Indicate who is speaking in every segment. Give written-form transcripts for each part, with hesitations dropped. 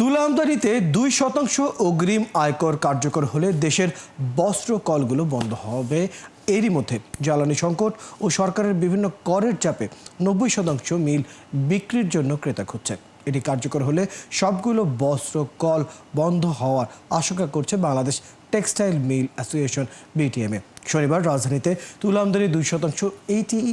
Speaker 1: তুলা আমদানিতে 2% অগ্রিম আয়কর কার্যকর হলে দেশের বস্ত্র কলগুলো বন্ধ হবে। এরই মধ্যে জ্বালানি সংকট ও সরকারের বিভিন্ন করের চাপে 90% মিল বিক্রির জন্য ক্রেতা খুঁজছে। এটি কার্যকর হলে সবগুলো বস্ত্র কল বন্ধ হওয়ার আশঙ্কা করছে Bangladesh Textile Mill Association BTMA. শনিবার রাজধানীতে তুলা আমদানি 2%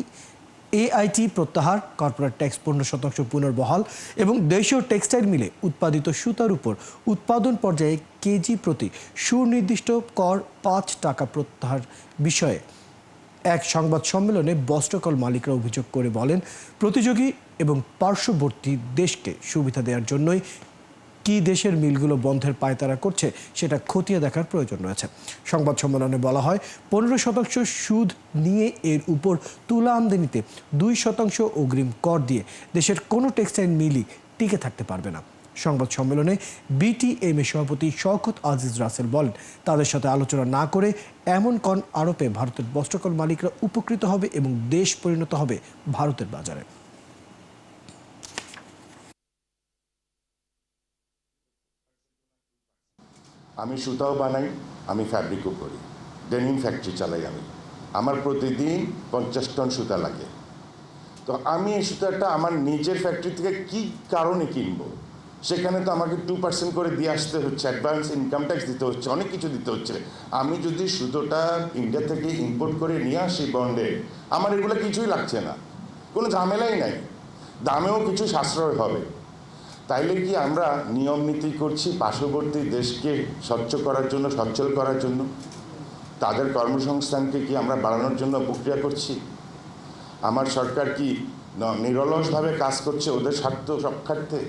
Speaker 1: এআইটি প্রত্যাহার, কর্পোরেট ট্যাক্স 15% পুনর্বহাল এবং দেশীয় টেক্সটাইল মিলে উৎপাদিত সুতার উপর উৎপাদন পর্যায়ে কেজি প্রতি সুনির্দিষ্ট কর 5 টাকা প্রত্যাহার বিষয়ে এক সংবাদ সম্মেলনে বস্ত্রকল মালিকরা অভিযোগ করে বলেন, প্রতিযোগী এবং পার্শ্ববর্তী দেশকে সুবিধা দেওয়ার জন্যই কি দেশের মিলগুলো বন্ধের পায়তারা করছে সেটা খতিয়ে দেখার প্রয়োজন রয়েছে। সংবাদ সম্মেলনে বলা হয়, 15% সুদ নিয়ে এর উপর তুলা আমদানিতে 2% অগ্রিম কর দিয়ে দেশের কোনো টেক্সটাইল মিলই টিকে থাকতে পারবে না। সংবাদ সম্মেলনে বিটিএমএ সভাপতি শওকত আজিজ রাসেল বলেন, তাদের সাথে আলোচনা না করে এমন কর আরোপে ভারতের বস্ত্রকল মালিকরা উপকৃত হবে এবং দেশ পরিণত হবে ভারতের বাজারে।
Speaker 2: আমি সুতাও বানাই, আমি ফ্যাব্রিকও করি, ডেনিম ফ্যাক্টরি চালাই আমি। আমার প্রতিদিন 50 টন সুতা লাগে। তো আমি এই সুতাটা আমার নিজের ফ্যাক্টরি থেকে কী কারণে কিনবো? সেখানে তো আমাকে 2% করে দিয়ে আসতে হচ্ছে, অ্যাডভান্স ইনকাম ট্যাক্স দিতে হচ্ছে, অনেক কিছু দিতে হচ্ছে। আমি যদি সুতোটা ইন্ডিয়া থেকে ইম্পোর্ট করে নিয়ে আসি বন্ডে, আমার এগুলো কিছুই লাগছে না, কোনো ঝামেলাই নাই, দামেও কিছু সাশ্রয় হবে। তাইলে কি আমরা নিয়ম নীতি করছি পার্শ্ববর্তী দেশকে স্বচ্ছ করার জন্য, সচ্ছল করার জন্য? তাদের কর্মসংস্থানকে কি আমরা বাড়ানোর জন্য প্রক্রিয়া করছি? আমার সরকার কি নিরলসভাবে কাজ করছে ওদের স্বার্থ রক্ষার্থে?